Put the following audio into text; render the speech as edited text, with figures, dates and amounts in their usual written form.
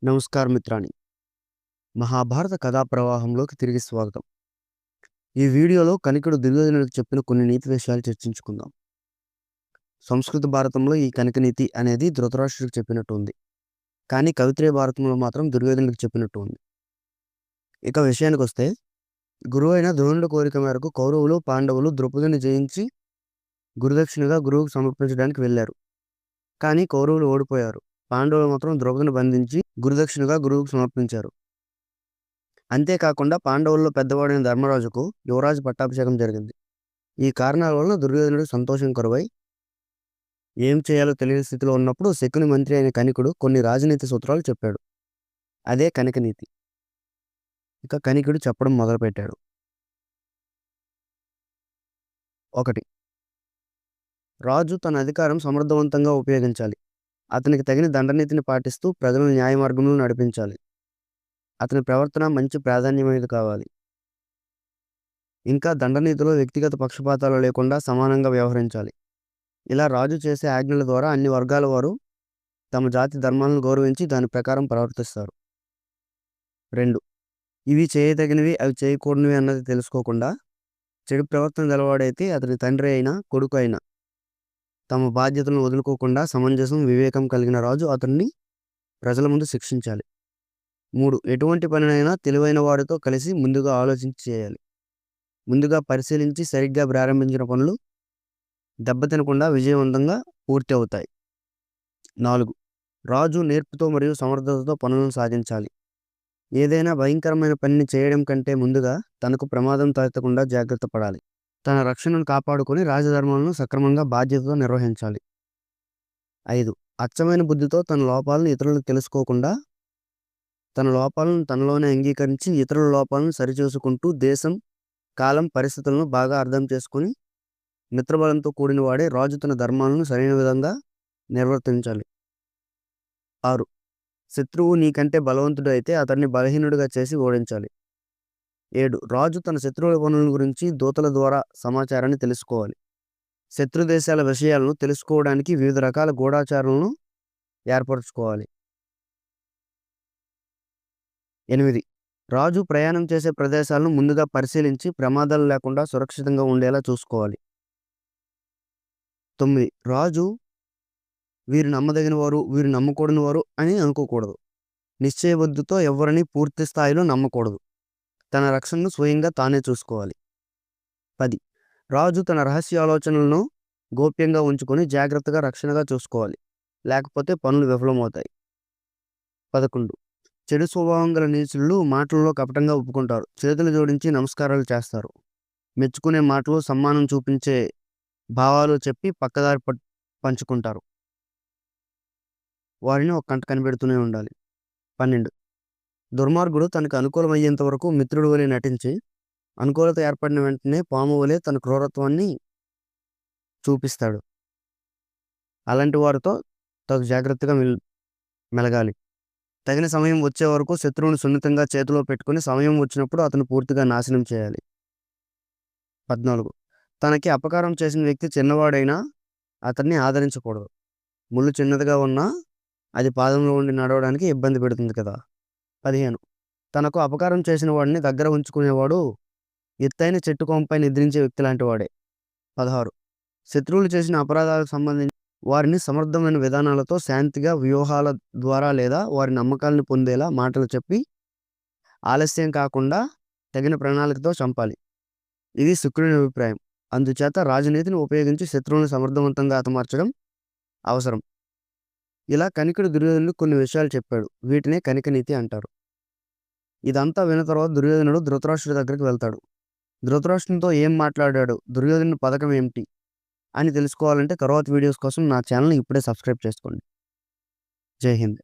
నమస్కారం మిత్రాని. మహాభారత కథా ప్రవాహంలోకి తిరిగి స్వాగతం. ఈ వీడియోలో కనికుడు దుర్యోధనుడికి చెప్పిన కొన్ని నీతి విషయాలు చర్చించుకుందాం. సంస్కృత భారతంలో ఈ కనిక నీతి అనేది ధృతరాష్ట్రుడికి చెప్పినట్టు ఉంది. కానీ కవిత్రీయ భారతంలో మాత్రం దుర్యోధనుడికి చెప్పినట్టు ఉంది. ఇక విషయానికొస్తే, గురువైన ద్రోణుడి కోరిక మేరకు కౌరవులు, పాండవులు ద్రౌపదిని జయించి గురుదక్షిణగా గురువుకు సమర్పించడానికి వెళ్లారు. కానీ కౌరవులు ఓడిపోయారు. పాండవులు మాత్రం ద్రౌపదిని బంధించి గురుదక్షిణగా గురువుకు సమర్పించారు. అంతేకాకుండా పాండవుల్లో పెద్దవాడైన ధర్మరాజుకు యువరాజు పట్టాభిషేకం జరిగింది. ఈ కారణాల వలన దుర్యోధనుడు సంతోషం కరువై ఏం చేయాలో తెలియని స్థితిలో ఉన్నప్పుడు శకుని మంత్రి అయిన కనికుడు కొన్ని రాజనీతి సూత్రాలు చెప్పాడు. అదే కనిక నీతి. ఇక కనికుడు చెప్పడం మొదలుపెట్టాడు. 1. రాజు తన అధికారం సమర్థవంతంగా ఉపయోగించాలి. అతనికి తగిన దండనీతిని పాటిస్తూ ప్రజలను న్యాయ మార్గంలో నడిపించాలి. అతని ప్రవర్తన మంచి ప్రాధాన్యమైనది కావాలి. ఇంకా దండనీతిలో వ్యక్తిగత పక్షపాతాలు లేకుండా సమానంగా వ్యవహరించాలి. ఇలా రాజు చేసే ఆజ్ఞల ద్వారా అన్ని వర్గాల వారు తమ జాతి ధర్మాలను గౌరవించి దాని ప్రకారం ప్రవర్తిస్తారు. 2. ఇవి చేయదగినవి, అవి చేయకూడనివి అన్నది తెలుసుకోకుండా చెడు ప్రవర్తన గలవాడైతే అతని తండ్రి అయినా కొడుకు అయినా తమ బాధ్యతలను వదులుకోకుండా సమంజసం, వివేకం కలిగిన రాజు అతన్ని ప్రజల ముందు శిక్షించాలి. 3. ఎటువంటి పనినైనా తెలివైన వారితో కలిసి ముందుగా ఆలోచించి చేయాలి. ముందుగా పరిశీలించి సరిగ్గా ప్రారంభించిన పనులు దెబ్బతినకుండా విజయవంతంగా పూర్తి అవుతాయి. 4. రాజు నేర్పుతో మరియు సమర్థతతో పనులను సాధించాలి. ఏదైనా భయంకరమైన పనిని చేయడం కంటే ముందుగా తనకు ప్రమాదం తలెత్తకుండా జాగ్రత్త పడాలి. తన రక్షణను కాపాడుకొని రాజధర్మాలను సక్రమంగా బాధ్యతతో నిర్వహించాలి. 5. అచ్చమైన బుద్ధితో తన లోపాలను ఇతరులకు తెలుసుకోకుండా తన లోపాలను తనలోనే అంగీకరించి ఇతరుల లోపాలను సరిచేసుకుంటూ దేశం, కాలం, పరిస్థితులను బాగా అర్థం చేసుకుని మిత్రబలంతో కూడిన వాడే రాజు తన ధర్మాలను సరైన విధంగా నిర్వర్తించాలి. 6. శత్రువు నీకంటే బలవంతుడు అయితే అతన్ని బలహీనుడిగా చేసి ఓడించాలి. 7. రాజు తన శత్రువుల పనుల గురించి దూతల ద్వారా సమాచారాన్ని తెలుసుకోవాలి. శత్రు దేశాల విషయాలను తెలుసుకోవడానికి వివిధ రకాల గూఢాచారాలను ఏర్పరచుకోవాలి. 8. రాజు ప్రయాణం చేసే ప్రదేశాలను ముందుగా పరిశీలించి ప్రమాదాలు లేకుండా సురక్షితంగా ఉండేలా చూసుకోవాలి. 9. రాజు వీరు నమ్మదగిన వారు, వీరు నమ్మకూడని వారు అని అనుకోకూడదు. నిశ్చయబుద్ధితో ఎవరిని పూర్తి స్థాయిలో నమ్మకూడదు. తన రక్షణను స్వయంగా తానే చూసుకోవాలి. 10. రాజు తన రహస్య ఆలోచనలను గోప్యంగా ఉంచుకొని జాగ్రత్తగా రక్షణగా చూసుకోవాలి. లేకపోతే పనులు విఫలమవుతాయి. 11. చెడు స్వభావం గల నీచులు మాటల్లో కపటంగా ఒప్పుకుంటారు. చేతులు జోడించి నమస్కారాలు చేస్తారు. మెచ్చుకునే మాటలు, సమ్మానం చూపించే భావాలు చెప్పి పక్కదారి పంచుకుంటారు. వారిని ఒక కంట కనిపెడుతూనే ఉండాలి. 12. దుర్మార్గుడు తనకు అనుకూలమయ్యేంత వరకు మిత్రుడు వలె నటించి అనుకూలత ఏర్పడిన వెంటనే పాము వలె తన క్రూరత్వాన్ని చూపిస్తాడు. అలాంటి వారితో తగు జాగ్రత్తగా మెలగాలి. తగిన సమయం వచ్చే వరకు శత్రువుని సున్నితంగా చేతిలో పెట్టుకుని సమయం వచ్చినప్పుడు అతను పూర్తిగా నాశనం చేయాలి. 14. తనకి అపకారం చేసిన వ్యక్తి చిన్నవాడైనా అతన్ని ఆదరించకూడదు. ముళ్ళు చిన్నదిగా ఉన్నా అది పాదంలో ఉండి నడవడానికి ఇబ్బంది పెడుతుంది కదా. 15. తనకు అపకారం చేసిన వాడిని దగ్గర ఉంచుకునేవాడు ఎత్తైన చెట్టు కొమ్మపై నిద్రించే వ్యక్తి లాంటి వాడే. 16. శత్రువులు చేసిన అపరాధాలకు సంబంధించి వారిని సమర్థమైన విధానాలతో శాంతిగా వ్యూహాల ద్వారా లేదా వారి నమ్మకాలను పొందేలా మాటలు చెప్పి ఆలస్యం కాకుండా తగిన ప్రణాళికతో చంపాలి. ఇది శుక్రుని అభిప్రాయం. అందుచేత రాజనీతిని ఉపయోగించి శత్రువులను సమర్థవంతంగా హతమార్చడం అవసరం. ఇలా కనికుడు దుర్యోధనుడు కొన్ని విషయాలు చెప్పాడు. వీటినే కనిక నీతి అంటారు. ఇదంతా విన్న తర్వాత దుర్యోధనుడు ధృతరాష్ట్రుడి దగ్గరికి వెళ్తాడు. ధృతరాష్ట్రునితో ఏం మాట్లాడాడు, దుర్యోధనుడి పథకం ఏమిటి అని తెలుసుకోవాలంటే తర్వాత వీడియోస్ కోసం నా ఛానల్ని ఇప్పుడే సబ్స్క్రైబ్ చేసుకోండి. జై హింద్.